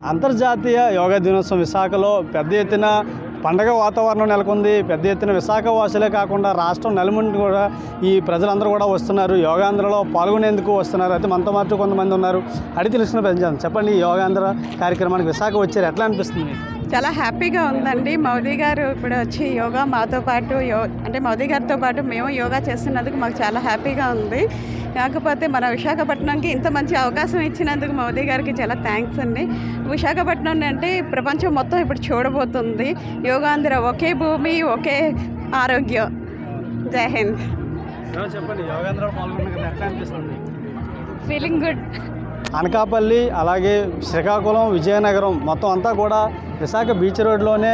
అంతర్జాతీయ యోగా దినోత్సవం విశాఖలో పెద్ద ఎత్తున పండగ వాతావరణం నెలకొంది. పెద్ద ఎత్తున విశాఖ వాసులే కాకుండా రాష్ట్రం నలుమూలల కూడా ఈ ప్రజలందరూ కూడా వస్తున్నారు. యోగాంధ్రలో పాల్గొనేందుకు వస్తున్నారు. అయితే మనతో పాటు కొంతమంది ఉన్నారు. అడిగి తెలిసిన ప్రజలు చెప్పండి, ఈ యోగాంధ్ర కార్యక్రమానికి విశాఖ వచ్చారు, ఎట్లా అనిపిస్తుంది? చాలా హ్యాపీగా ఉందండి. మోదీ గారు ఇప్పుడు వచ్చి యోగా మాతో పాటు అంటే మోదీ గారితో పాటు మేము యోగా చేస్తున్నందుకు మాకు చాలా హ్యాపీగా ఉంది. కాకపోతే మన విశాఖపట్నంకి ఇంత మంచి అవకాశం ఇచ్చినందుకు మోదీ గారికి చాలా థ్యాంక్స్ అండి. విశాఖపట్నం అంటే ప్రపంచం మొత్తం ఇప్పుడు చూడబోతుంది. యోగాంధ్ర ఒకే భూమి ఒకే ఆరోగ్యం. జై హింద్. చెప్పండి, యోగాంధ్రలో పాల్గొన్న ఎట్లా అనిపిస్తుంది? Feeling good. అనకాపల్లి, అలాగే శ్రీకాకుళం, విజయనగరం మొత్తం అంతా కూడా విశాఖ బీచ్ రోడ్లోనే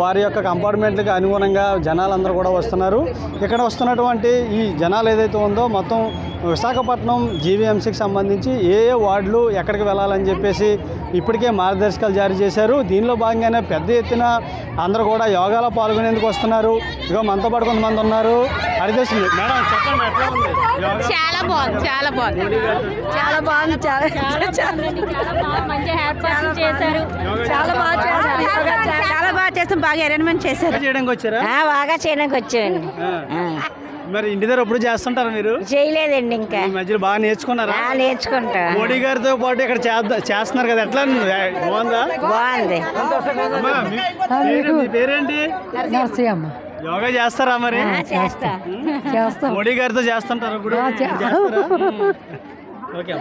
వారి యొక్క కంపార్ట్మెంట్లకు అనుగుణంగా జనాలందరూ కూడా వస్తున్నారు. ఇక్కడ వస్తున్నటువంటి ఈ జనాలు ఏదైతే ఉందో మొత్తం విశాఖపట్నం జీవీఎంసీకి సంబంధించి ఏ వార్డులు ఎక్కడికి వెళ్ళాలని చెప్పేసి ఇప్పటికే మార్గదర్శకాలు జారీ చేశారు. దీనిలో భాగంగానే పెద్ద ఎత్తున అందరూ కూడా యోగాలో పాల్గొనేందుకు వస్తున్నారు. ఇక మనతో పాటు కొంతమంది ఉన్నారు. అడిగేసింది మేడం, చెప్పండి ఎట్లా ఉంది? చాలా బాగుంది, చాలా బాగుంది, చాలా బాగుంది, చాలా బాగా చేస్తాం. బాగా అరేంజ్మెంట్ చేశారు. చేయడానికి వచ్చారా? బాగా చేయడానికి వచ్చామండి. మరి ఇంటి దగ్గర ఎప్పుడు చేస్తుంటారా మీరు? చేయలేదండి, ఇంకా ఈ మధ్యలో బాగా నేర్చుకున్నారా? నేర్చుకుంటా. మోడీ గారితో పాటు ఇక్కడ చేస్తున్నారు కదా, ఎట్లా బాగుందా? బాగుంది. అమ్మా, మీ పేరేంటి? యోగా చేస్తారా మరి? చేస్తా. మోడీ గారితో చేస్తుంటారు ఇప్పుడు? చేస్తారా? ఓకే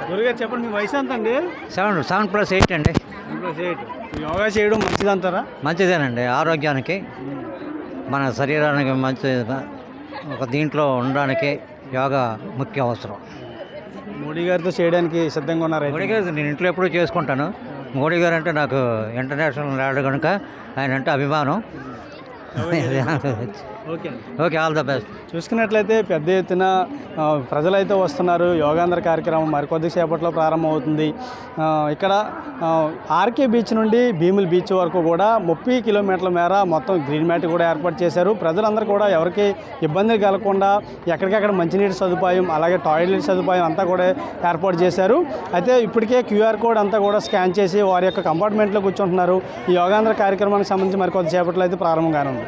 గురుగారు చెప్పండి, మీ వయసు ఎంత అండి? 7+8 అండి. 7+8. యోగా చేయడం మంచిదంటారా? మంచిదేనండి, ఆరోగ్యానికి మన శరీరానికి మంచి ఒక దీంట్లో ఉండడానికి యోగా ముఖ్య అవసరం. మోడీ గారితో చేయడానికి సిద్ధంగా ఉన్నారు? మోడీ గారు నేను ఇంట్లో ఎప్పుడూ చేసుకుంటాను. మోడీ గారు అంటే నాకు ఇంటర్నేషనల్ లీడర్ కనుక ఆయన అంటే అభిమానం. Okay, all the best. చూసుకున్నట్లయితే పెద్ద ఎత్తున ప్రజలైతే వస్తున్నారు. యోగాంధ్ర కార్యక్రమం మరికొద్ది సేపట్లో ప్రారంభమవుతుంది. ఇక్కడ ఆర్కే బీచ్ నుండి భీముల బీచ్ వరకు కూడా 30 కిలోమీటర్ల మేర మొత్తం గ్రీన్ మ్యాట్ కూడా ఏర్పాటు చేశారు. ప్రజలందరూ కూడా ఎవరికి ఇబ్బంది కలగకుండా ఎక్కడికక్కడ మంచినీటి సదుపాయం, అలాగే టాయిలెట్ సదుపాయం అంతా కూడా ఏర్పాటు చేశారు. అయితే ఇప్పటికే క్యూఆర్ కోడ్ అంతా కూడా స్కాన్ చేసి వారి యొక్క కంపార్ట్మెంట్లో కూర్చుంటున్నారు. ఈ యోగాంధ్ర కార్యక్రమానికి సంబంధించి మరికొద్ది సేపట్లో అయితే ప్రారంభంగానే ఉంది.